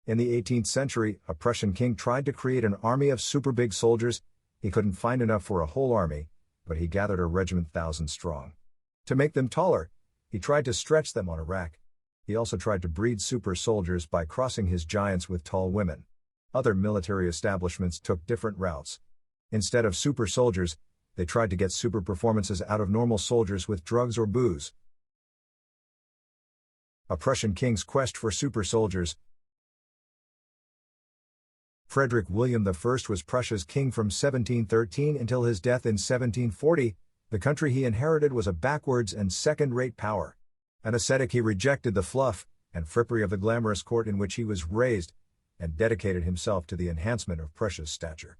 In the 18th century, a Prussian king tried to create an army of super big soldiers. He couldn't find enough for a whole army, but he gathered a regiment 1,000 strong. To make them taller, he tried to stretch them on a rack. He also tried to breed super soldiers by crossing his giants with tall women. Other military establishments took different routes. Instead of super soldiers, they tried to get super performances out of normal soldiers with drugs or booze. A Prussian king's quest for super soldiers. Frederick William I was Prussia's king from 1713 until his death in 1740. The country he inherited was a backwards and second-rate power. An ascetic, he rejected the fluff and frippery of the glamorous court in which he was raised, and dedicated himself to the enhancement of Prussia's stature.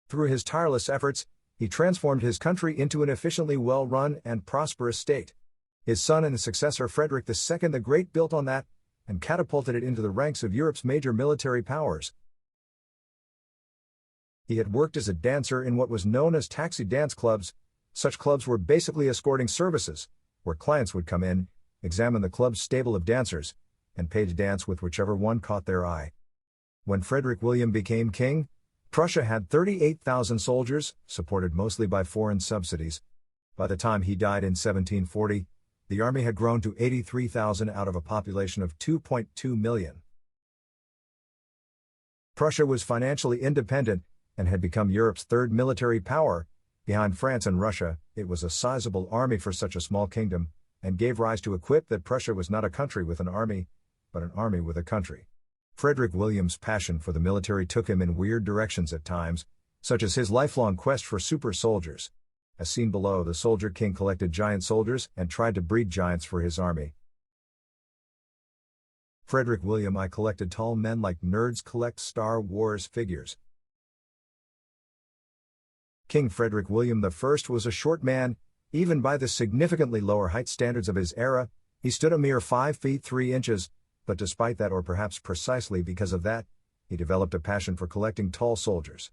Through his tireless efforts, he transformed his country into an efficiently well-run and prosperous state. His son and successor Frederick II the Great built on that, and catapulted it into the ranks of Europe's major military powers. He had worked as a dancer in what was known as taxi dance clubs. Such clubs were basically escorting services, where clients would come in, examine the club's stable of dancers, and pay to dance with whichever one caught their eye. When Frederick William became king, Prussia had 38,000 soldiers, supported mostly by foreign subsidies. By the time he died in 1740, the army had grown to 83,000 out of a population of 2.2 million. Prussia was financially independent, and had become Europe's third military power. Behind France and Russia, it was a sizable army for such a small kingdom, and gave rise to a quip that Prussia was not a country with an army, but an army with a country. Frederick William's passion for the military took him in weird directions at times, such as his lifelong quest for super soldiers. As seen below, the soldier king collected giant soldiers and tried to breed giants for his army. Frederick William I collected tall men like nerds collect Star Wars figures. King Frederick William I was a short man, even by the significantly lower height standards of his era. He stood a mere 5 feet 3 inches, but despite that, or perhaps precisely because of that, he developed a passion for collecting tall soldiers.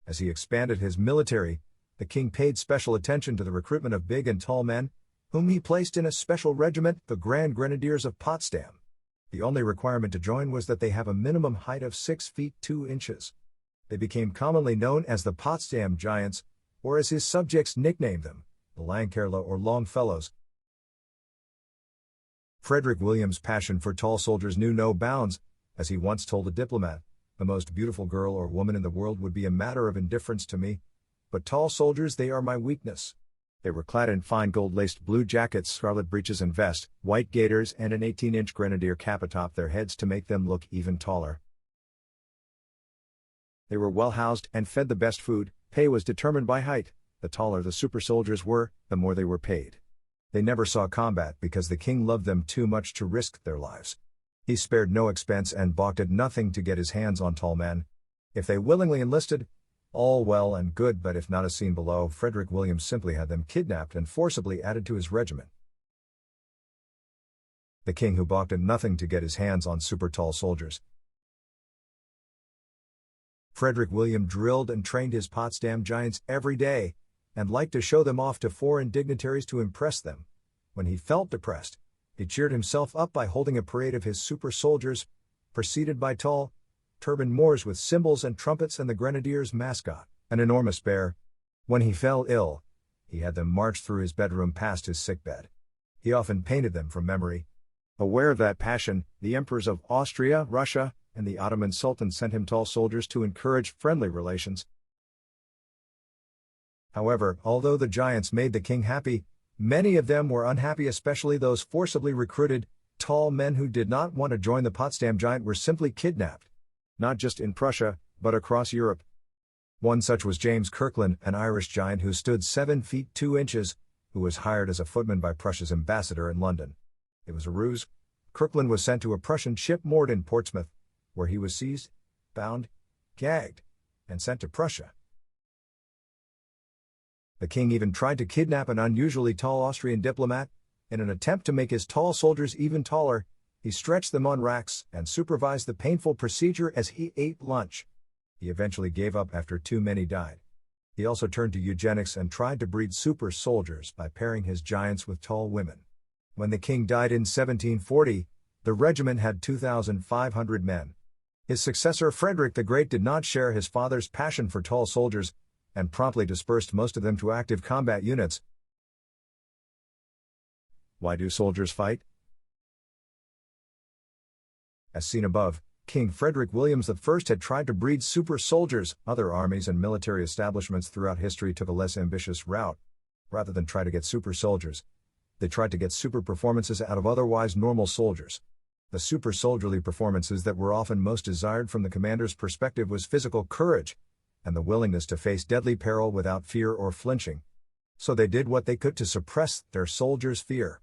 As he expanded his military, the king paid special attention to the recruitment of big and tall men, whom he placed in a special regiment, the Grand Grenadiers of Potsdam. The only requirement to join was that they have a minimum height of 6 feet 2 inches. They became commonly known as the Potsdam Giants, or as his subjects nicknamed them, the Langkerle or Longfellows. Frederick William's passion for tall soldiers knew no bounds. As he once told a diplomat, "The most beautiful girl or woman in the world would be a matter of indifference to me, but tall soldiers, they are my weakness." They were clad in fine gold-laced blue jackets, scarlet breeches and vest, white gaiters, and an 18-inch grenadier cap atop their heads to make them look even taller. They were well housed and fed the best food. Pay was determined by height. The taller the super soldiers were, the more they were paid. They never saw combat because the king loved them too much to risk their lives. He spared no expense and balked at nothing to get his hands on tall men. If they willingly enlisted, all well and good, but if not, as seen below, Frederick William simply had them kidnapped and forcibly added to his regiment. The king who balked at nothing to get his hands on super tall soldiers. Frederick William drilled and trained his Potsdam Giants every day, and liked to show them off to foreign dignitaries to impress them. When he felt depressed, he cheered himself up by holding a parade of his super soldiers, preceded by tall, turbaned Moors with cymbals and trumpets and the grenadiers' mascot, an enormous bear. When he fell ill, he had them march through his bedroom past his sickbed. He often painted them from memory. Aware of that passion, the emperors of Austria, Russia, and the Ottoman Sultan sent him tall soldiers to encourage friendly relations. However, although the giants made the king happy, many of them were unhappy, especially those forcibly recruited. Tall men who did not want to join the Potsdam Giant were simply kidnapped. Not just in Prussia, but across Europe. One such was James Kirkland, an Irish giant who stood 7 feet 2 inches, who was hired as a footman by Prussia's ambassador in London. It was a ruse. Kirkland was sent to a Prussian ship moored in Portsmouth, where he was seized, bound, gagged, and sent to Prussia. The king even tried to kidnap an unusually tall Austrian diplomat. In an attempt to make his tall soldiers even taller, he stretched them on racks and supervised the painful procedure as he ate lunch. He eventually gave up after too many died. He also turned to eugenics and tried to breed super soldiers by pairing his giants with tall women. When the king died in 1740, the regiment had 2,500 men. His successor Frederick the Great did not share his father's passion for tall soldiers, and promptly dispersed most of them to active combat units. Why do soldiers fight? As seen above, King Frederick William I had tried to breed super soldiers. Other armies and military establishments throughout history took a less ambitious route. Rather than try to get super soldiers, they tried to get super performances out of otherwise normal soldiers. The super soldierly performances that were often most desired from the commander's perspective was physical courage, and the willingness to face deadly peril without fear or flinching. So they did what they could to suppress their soldiers' fear.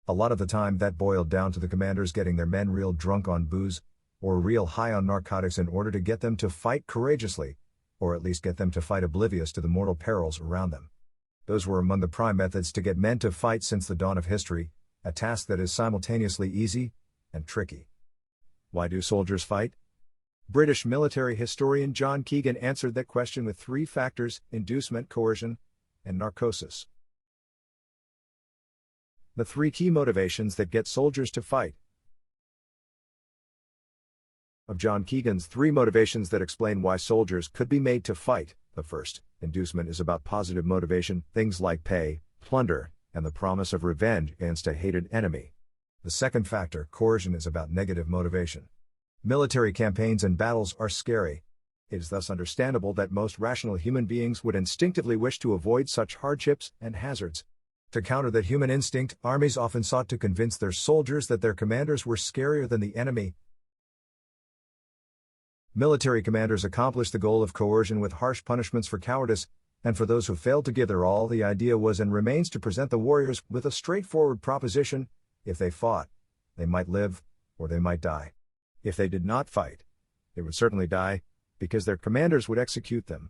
A lot of the time that boiled down to the commanders getting their men real drunk on booze, or real high on narcotics in order to get them to fight courageously, or at least get them to fight oblivious to the mortal perils around them. Those were among the prime methods to get men to fight since the dawn of history, a task that is simultaneously easy and tricky. Why do soldiers fight? British military historian John Keegan answered that question with three factors: inducement, coercion, and narcosis. The three key motivations that get soldiers to fight. Of John Keegan's three motivations that explain why soldiers could be made to fight, the first, inducement, is about positive motivation, things like pay, plunder, and the promise of revenge against a hated enemy. The second factor, coercion, is about negative motivation. Military campaigns and battles are scary. It is thus understandable that most rational human beings would instinctively wish to avoid such hardships and hazards. To counter that human instinct, armies often sought to convince their soldiers that their commanders were scarier than the enemy. Military commanders accomplished the goal of coercion with harsh punishments for cowardice, and for those who failed to give their all. The idea was and remains to present the warriors with a straightforward proposition: if they fought, they might live, or they might die. If they did not fight, they would certainly die, because their commanders would execute them.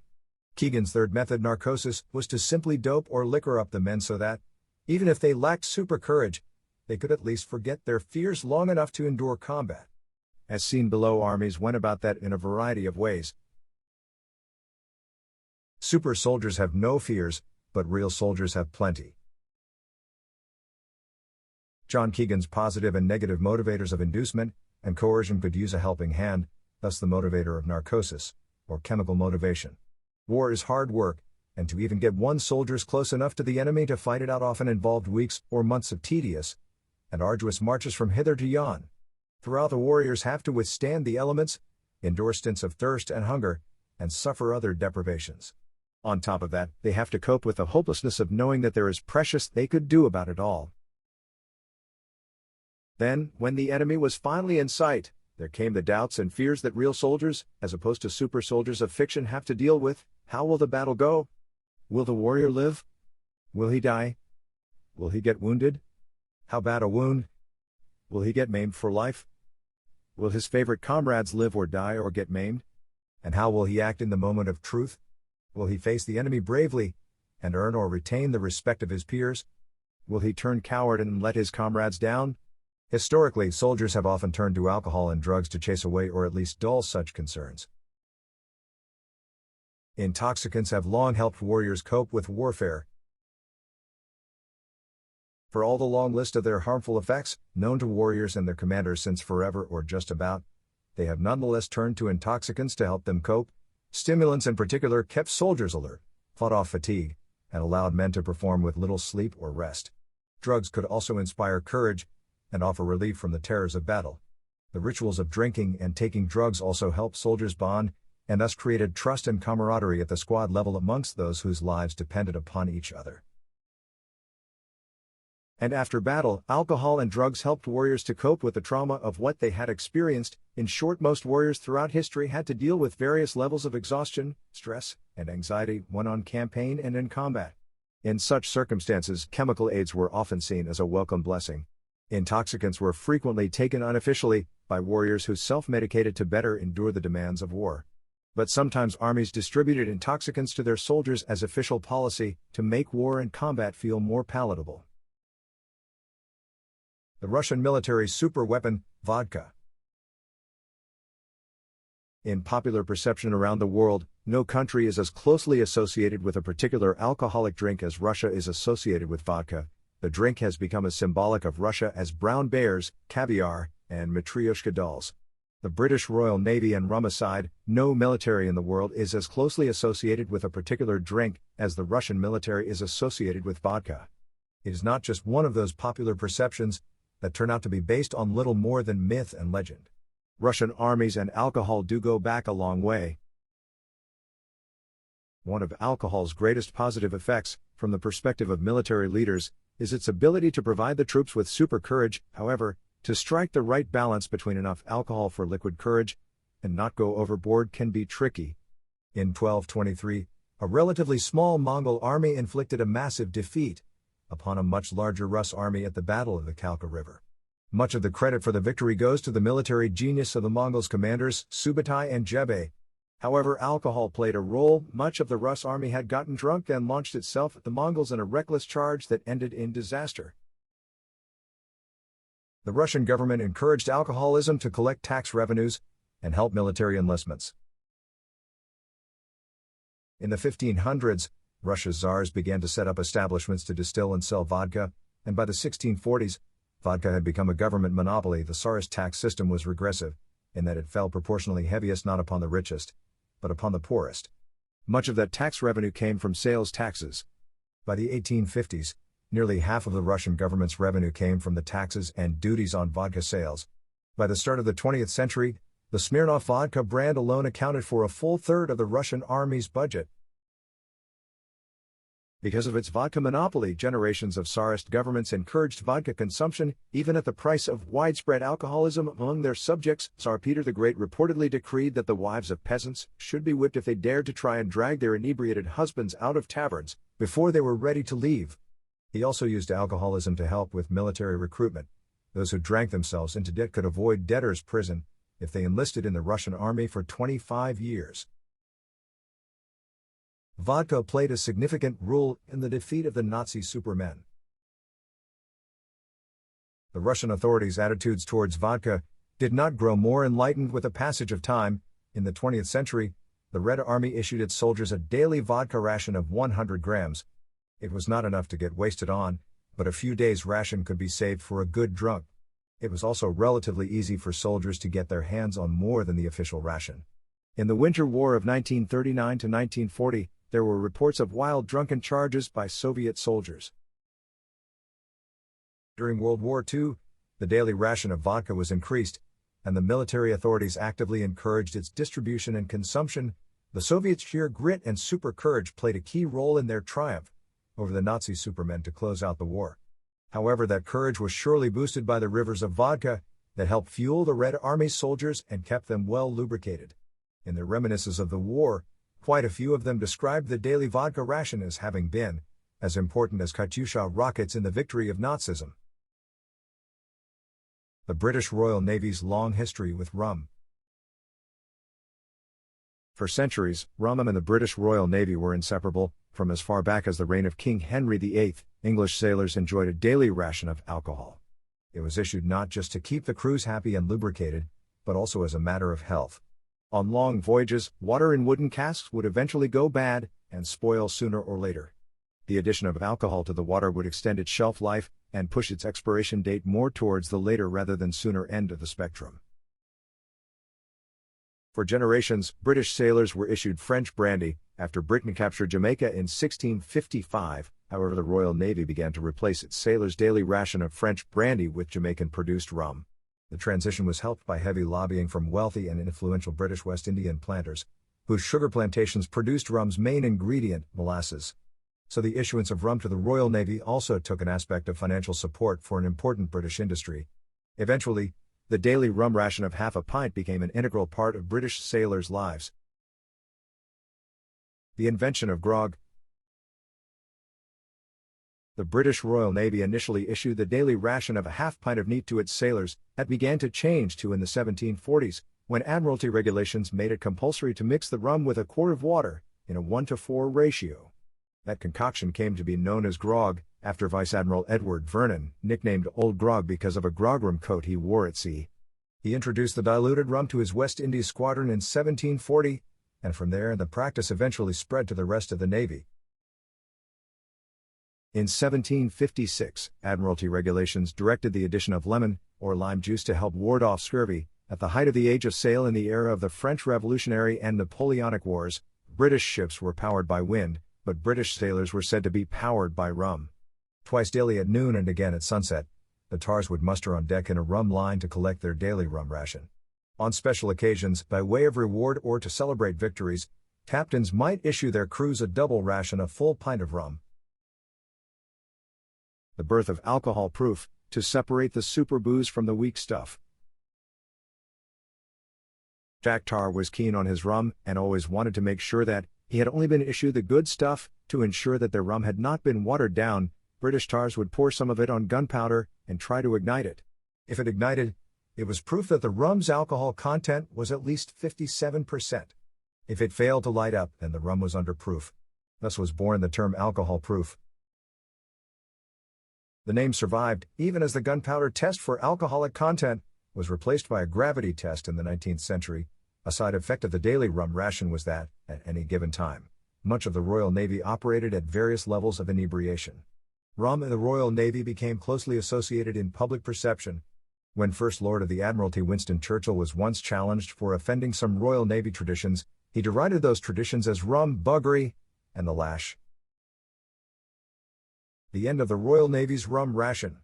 Keegan's third method, narcosis, was to simply dope or liquor up the men so that, even if they lacked super courage, they could at least forget their fears long enough to endure combat. As seen below, armies went about that in a variety of ways. Super soldiers have no fears, but real soldiers have plenty. John Keegan's positive and negative motivators of inducement and coercion could use a helping hand, thus the motivator of narcosis, or chemical motivation. War is hard work, and to even get one soldiers close enough to the enemy to fight it out often involved weeks or months of tedious and arduous marches from hither to yon. Throughout, the warriors have to withstand the elements, endure stints of thirst and hunger, and suffer other deprivations. On top of that, they have to cope with the hopelessness of knowing that there is precious they could do about it all. Then, when the enemy was finally in sight, there came the doubts and fears that real soldiers, as opposed to super soldiers of fiction, have to deal with. How will the battle go? Will the warrior live? Will he die? Will he get wounded? How bad a wound? Will he get maimed for life? Will his favorite comrades live or die or get maimed? And how will he act in the moment of truth? Will he face the enemy bravely, and earn or retain the respect of his peers? Will he turn coward and let his comrades down? Historically, soldiers have often turned to alcohol and drugs to chase away or at least dull such concerns. Intoxicants have long helped warriors cope with warfare. For all the long list of their harmful effects, known to warriors and their commanders since forever or just about, they have nonetheless turned to intoxicants to help them cope. Stimulants in particular kept soldiers alert, fought off fatigue, and allowed men to perform with little sleep or rest. Drugs could also inspire courage and offer relief from the terrors of battle. The rituals of drinking and taking drugs also helped soldiers bond, and thus created trust and camaraderie at the squad level amongst those whose lives depended upon each other. And after battle, alcohol and drugs helped warriors to cope with the trauma of what they had experienced. In short, most warriors throughout history had to deal with various levels of exhaustion, stress, and anxiety when on campaign and in combat. In such circumstances, chemical aids were often seen as a welcome blessing. Intoxicants were frequently taken unofficially by warriors who self-medicated to better endure the demands of war. But sometimes armies distributed intoxicants to their soldiers as official policy to make war and combat feel more palatable. The Russian military superweapon, vodka. In popular perception around the world, no country is as closely associated with a particular alcoholic drink as Russia is associated with vodka. The drink has become as symbolic of Russia as brown bears, caviar, and Matryoshka dolls. The British Royal Navy and rum aside, no military in the world is as closely associated with a particular drink as the Russian military is associated with vodka. It is not just one of those popular perceptions that turn out to be based on little more than myth and legend. Russian armies and alcohol do go back a long way. One of alcohol's greatest positive effects, from the perspective of military leaders, is its ability to provide the troops with super courage. However, to strike the right balance between enough alcohol for liquid courage and not go overboard can be tricky. In 1223, a relatively small Mongol army inflicted a massive defeat upon a much larger Rus army at the Battle of the Kalka River. Much of the credit for the victory goes to the military genius of the Mongols' commanders, Subutai and Jebe. However, alcohol played a role. Much of the Rus army had gotten drunk and launched itself at the Mongols in a reckless charge that ended in disaster. The Russian government encouraged alcoholism to collect tax revenues and help military enlistments. In the 1500s, Russia's czars began to set up establishments to distill and sell vodka, and by the 1640s, vodka had become a government monopoly. The Tsarist tax system was regressive, in that it fell proportionally heaviest not upon the richest, but upon the poorest. Much of that tax revenue came from sales taxes. By the 1850s, nearly half of the Russian government's revenue came from the taxes and duties on vodka sales. By the start of the 20th century, the Smirnoff vodka brand alone accounted for a full third of the Russian army's budget. Because of its vodka monopoly, generations of Tsarist governments encouraged vodka consumption, even at the price of widespread alcoholism among their subjects. Tsar Peter the Great reportedly decreed that the wives of peasants should be whipped if they dared to try and drag their inebriated husbands out of taverns before they were ready to leave. He also used alcoholism to help with military recruitment. Those who drank themselves into debt could avoid debtor's prison if they enlisted in the Russian army for 25 years. Vodka played a significant role in the defeat of the Nazi supermen. The Russian authorities' attitudes towards vodka did not grow more enlightened with the passage of time. In the 20th century, the Red Army issued its soldiers a daily vodka ration of 100 grams. It was not enough to get wasted on, but a few days' ration could be saved for a good drunk. It was also relatively easy for soldiers to get their hands on more than the official ration. In the Winter War of 1939 to 1940, there were reports of wild drunken charges by Soviet soldiers. During World War II, the daily ration of vodka was increased, and the military authorities actively encouraged its distribution and consumption. The Soviets' sheer grit and super courage played a key role in their triumph over the Nazi supermen to close out the war. However, that courage was surely boosted by the rivers of vodka that helped fuel the Red Army's soldiers and kept them well lubricated. In their reminiscences of the war, quite a few of them described the daily vodka ration as having been as important as Katyusha rockets in the victory of Nazism. The British Royal Navy's long history with rum. For centuries, rum and the British Royal Navy were inseparable. From as far back as the reign of King Henry VIII, English sailors enjoyed a daily ration of alcohol. It was issued not just to keep the crews happy and lubricated, but also as a matter of health. On long voyages, water in wooden casks would eventually go bad and spoil sooner or later. The addition of alcohol to the water would extend its shelf life and push its expiration date more towards the later rather than sooner end of the spectrum. For generations, British sailors were issued French brandy. After Britain captured Jamaica in 1655, however, the Royal Navy began to replace its sailors' daily ration of French brandy with Jamaican-produced rum. The transition was helped by heavy lobbying from wealthy and influential British West Indian planters, whose sugar plantations produced rum's main ingredient, molasses. So the issuance of rum to the Royal Navy also took an aspect of financial support for an important British industry. Eventually, the daily rum ration of half a pint became an integral part of British sailors' lives. The invention of grog. The British Royal Navy initially issued the daily ration of a half pint of neat to its sailors. That began to change too in the 1740s, when Admiralty regulations made it compulsory to mix the rum with a quart of water, in a 1-to-4 ratio. That concoction came to be known as grog, after Vice Admiral Edward Vernon, nicknamed Old Grog because of a grogram coat he wore at sea. He introduced the diluted rum to his West Indies squadron in 1740, and from there the practice eventually spread to the rest of the Navy. In 1756, Admiralty regulations directed the addition of lemon, or lime juice to help ward off scurvy. At the height of the Age of Sail in the era of the French Revolutionary and Napoleonic Wars, British ships were powered by wind, but British sailors were said to be powered by rum. Twice daily at noon and again at sunset, the tars would muster on deck in a rum line to collect their daily rum ration. On special occasions, by way of reward or to celebrate victories, captains might issue their crews a double ration of full pint of rum. The birth of alcohol proof, to separate the super booze from the weak stuff. Jack Tar was keen on his rum and always wanted to make sure that he had only been issued the good stuff. To ensure that their rum had not been watered down, British tars would pour some of it on gunpowder and try to ignite it. If it ignited, it was proof that the rum's alcohol content was at least 57%. If it failed to light up, then the rum was under proof. Thus was born the term alcohol proof. The name survived, even as the gunpowder test for alcoholic content was replaced by a gravity test in the 19th century. A side effect of the daily rum ration was that, at any given time, much of the Royal Navy operated at various levels of inebriation. Rum in the Royal Navy became closely associated in public perception. When First Lord of the Admiralty Winston Churchill was once challenged for offending some Royal Navy traditions, he derided those traditions as rum buggery and the lash. The end of the Royal Navy's rum ration.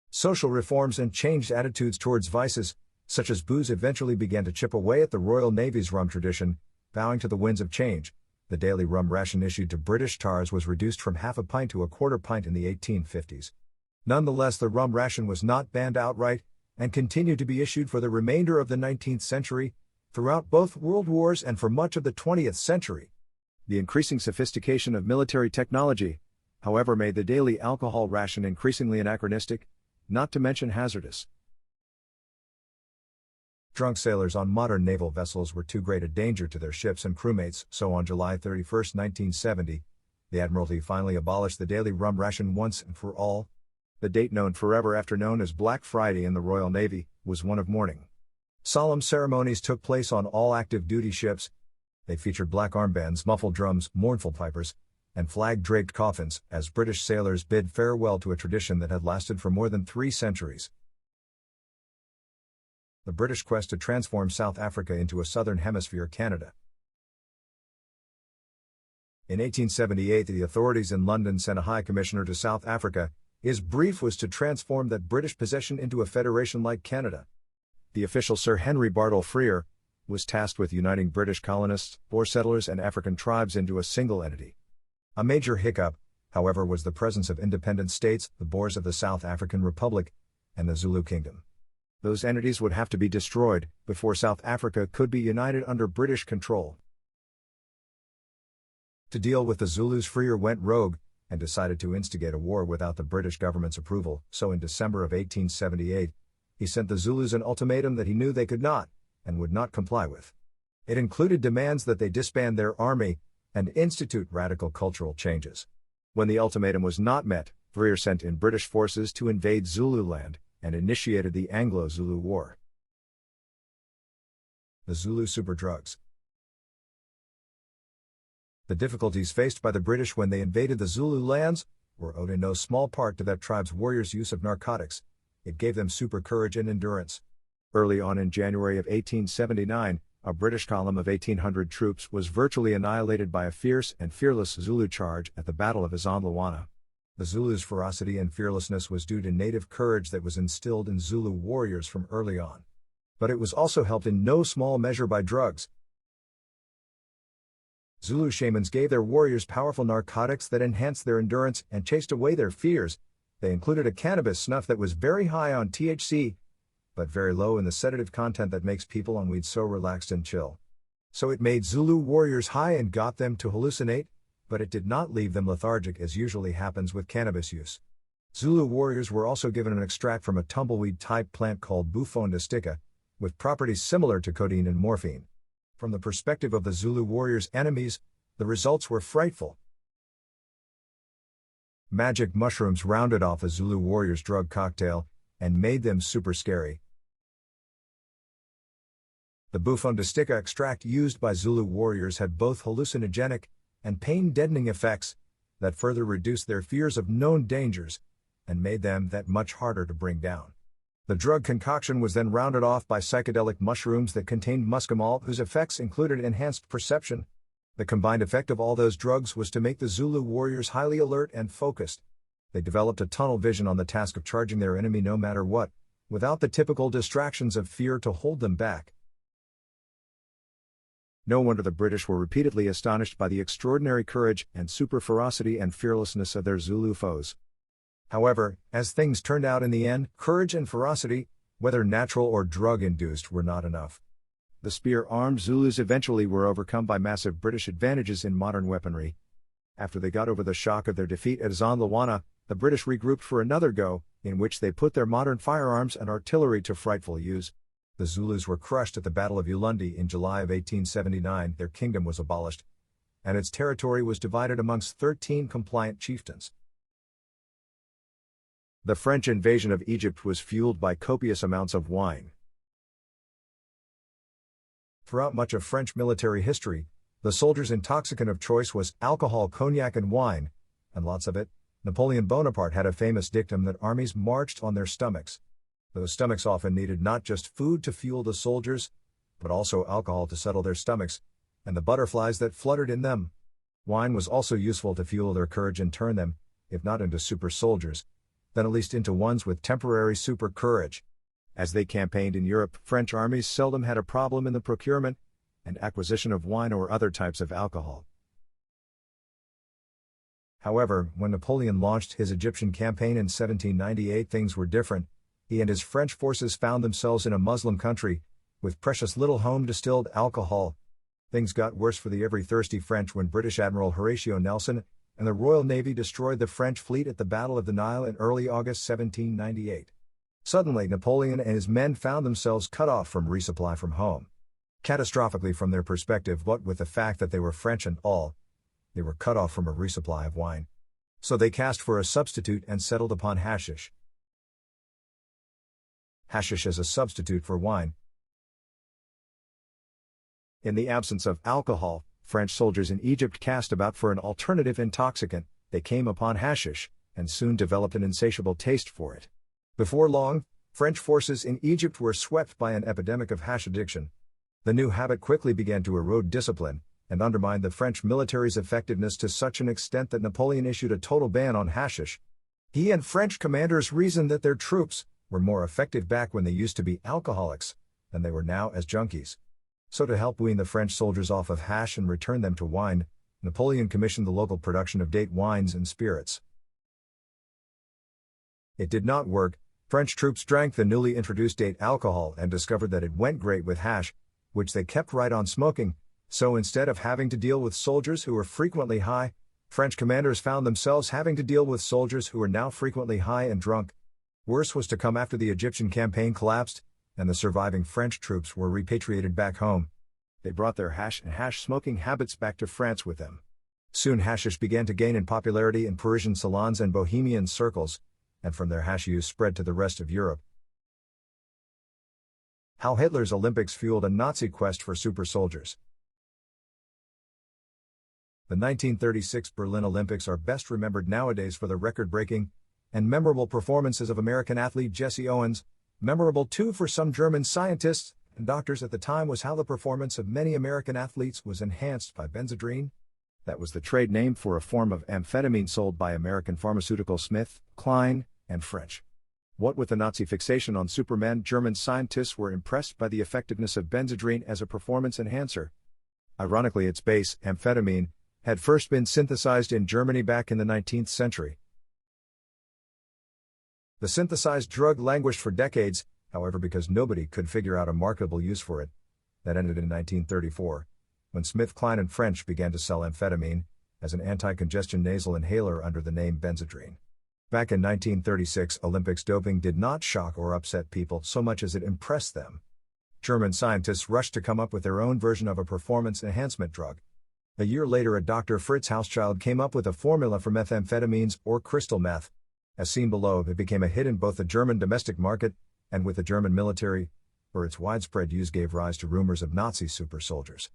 Social reforms and changed attitudes towards vices, such as booze, eventually began to chip away at the Royal Navy's rum tradition. Bowing to the winds of change, the daily rum ration issued to British tars was reduced from half a pint to a quarter pint in the 1850s. Nonetheless, the rum ration was not banned outright, and continued to be issued for the remainder of the 19th century, throughout both world wars and for much of the 20th century. The increasing sophistication of military technology, however, made the daily alcohol ration increasingly anachronistic, not to mention hazardous. Drunk sailors on modern naval vessels were too great a danger to their ships and crewmates, so on July 31, 1970, the Admiralty finally abolished the daily rum ration once and for all. The date, known forever after known as Black Friday in the Royal Navy, was one of mourning. Solemn ceremonies took place on all active duty ships. They featured black armbands, muffled drums, mournful pipers, and flag-draped coffins, as British sailors bid farewell to a tradition that had lasted for more than 3 centuries. The British quest to transform South Africa into a Southern Hemisphere Canada. In 1878, the authorities in London sent a High Commissioner to South Africa. His brief was to transform that British possession into a federation like Canada. The official Sir Henry Bartle Frere was tasked with uniting British colonists, Boer settlers and African tribes into a single entity. A major hiccup, however, was the presence of independent states, the Boers of the South African Republic, and the Zulu Kingdom. Those entities would have to be destroyed before South Africa could be united under British control. To deal with the Zulus, Frere went rogue and decided to instigate a war without the British government's approval. So in December of 1878, he sent the Zulus an ultimatum that he knew they could not and would not comply with. It included demands that they disband their army and institute radical cultural changes. When the ultimatum was not met, Frere sent in British forces to invade Zululand and initiated the Anglo-Zulu War. The Zulu superdrugs. The difficulties faced by the British when they invaded the Zulu lands were owed in no small part to that tribe's warriors' use of narcotics. It gave them super courage and endurance. Early on in January of 1879, a British column of 1,800 troops was virtually annihilated by a fierce and fearless Zulu charge at the Battle of Isandlwana. The Zulus' ferocity and fearlessness was due to native courage that was instilled in Zulu warriors from early on. But it was also helped in no small measure by drugs. Zulu shamans gave their warriors powerful narcotics that enhanced their endurance and chased away their fears. They included a cannabis snuff that was very high on THC, but very low in the sedative content that makes people on weed so relaxed and chill. So it made Zulu warriors high and got them to hallucinate, but it did not leave them lethargic as usually happens with cannabis use. Zulu warriors were also given an extract from a tumbleweed-type plant called Bufondistica, with properties similar to codeine and morphine. From the perspective of the Zulu warriors' enemies, the results were frightful. Magic mushrooms rounded off a Zulu warrior's drug cocktail and made them super scary. The Bufondistica extract used by Zulu warriors had both hallucinogenic and pain-deadening effects that further reduced their fears of known dangers and made them that much harder to bring down. The drug concoction was then rounded off by psychedelic mushrooms that contained muscimol, whose effects included enhanced perception. The combined effect of all those drugs was to make the Zulu warriors highly alert and focused. They developed a tunnel vision on the task of charging their enemy no matter what, without the typical distractions of fear to hold them back. No wonder the British were repeatedly astonished by the extraordinary courage and super ferocity and fearlessness of their Zulu foes. However, as things turned out in the end, courage and ferocity, whether natural or drug-induced, were not enough. The spear-armed Zulus eventually were overcome by massive British advantages in modern weaponry. After they got over the shock of their defeat at Zonlawana, the British regrouped for another go, in which they put their modern firearms and artillery to frightful use. The Zulus were crushed at the Battle of Ulundi in July of 1879. Their kingdom was abolished, and its territory was divided amongst 13 compliant chieftains. The French invasion of Egypt was fueled by copious amounts of wine. Throughout much of French military history, the soldiers' intoxicant of choice was alcohol, cognac, and wine, and lots of it. Napoleon Bonaparte had a famous dictum that armies marched on their stomachs. Those stomachs often needed not just food to fuel the soldiers, but also alcohol to settle their stomachs, and the butterflies that fluttered in them. Wine was also useful to fuel their courage and turn them, if not into super soldiers, then at least into ones with temporary super courage. As they campaigned in Europe, French armies seldom had a problem in the procurement and acquisition of wine or other types of alcohol. However, when Napoleon launched his Egyptian campaign in 1798, things were different. He and his French forces found themselves in a Muslim country, with precious little home-distilled alcohol. Things got worse for the ever-thirsty French when British Admiral Horatio Nelson and the Royal Navy destroyed the French fleet at the Battle of the Nile in early August 1798. Suddenly, Napoleon and his men found themselves cut off from resupply from home. Catastrophically from their perspective, what with the fact that they were French and all, they were cut off from a resupply of wine. So they cast for a substitute and settled upon hashish. Hashish as a substitute for wine. In the absence of alcohol, French soldiers in Egypt cast about for an alternative intoxicant. They came upon hashish, and soon developed an insatiable taste for it. Before long, French forces in Egypt were swept by an epidemic of hash addiction. The new habit quickly began to erode discipline, and undermined the French military's effectiveness to such an extent that Napoleon issued a total ban on hashish. He and French commanders reasoned that their troops were more effective back when they used to be alcoholics than they were now as junkies. So to help wean the French soldiers off of hash and return them to wine, Napoleon commissioned the local production of date wines and spirits. It did not work. French troops drank the newly introduced date alcohol and discovered that it went great with hash, which they kept right on smoking. So instead of having to deal with soldiers who were frequently high, French commanders found themselves having to deal with soldiers who were now frequently high and drunk. Worse was to come after the Egyptian campaign collapsed, and the surviving French troops were repatriated back home. They brought their hash and hash-smoking habits back to France with them. Soon hashish began to gain in popularity in Parisian salons and Bohemian circles, and from there hash use spread to the rest of Europe. How Hitler's Olympics fueled a Nazi quest for super soldiers. The 1936 Berlin Olympics are best remembered nowadays for the record-breaking and memorable performances of American athlete Jesse Owens. Memorable too for some German scientists and doctors at the time was how the performance of many American athletes was enhanced by Benzedrine. That was the trade name for a form of amphetamine sold by American pharmaceutical Smith, Kline, and French. What with the Nazi fixation on Superman, German scientists were impressed by the effectiveness of Benzedrine as a performance enhancer. Ironically, its base, amphetamine, had first been synthesized in Germany back in the 19th century. The synthesized drug languished for decades, however, because nobody could figure out a marketable use for it. That ended in 1934, when Smith, Kline, and French began to sell amphetamine as an anti-congestion nasal inhaler under the name Benzedrine. Back in 1936, Olympics doping did not shock or upset people so much as it impressed them. German scientists rushed to come up with their own version of a performance enhancement drug. A year later, a Dr. Fritz Hauschild came up with a formula for methamphetamines, or crystal meth. As seen below, it became a hit in both the German domestic market and with the German military, where its widespread use gave rise to rumors of Nazi super soldiers.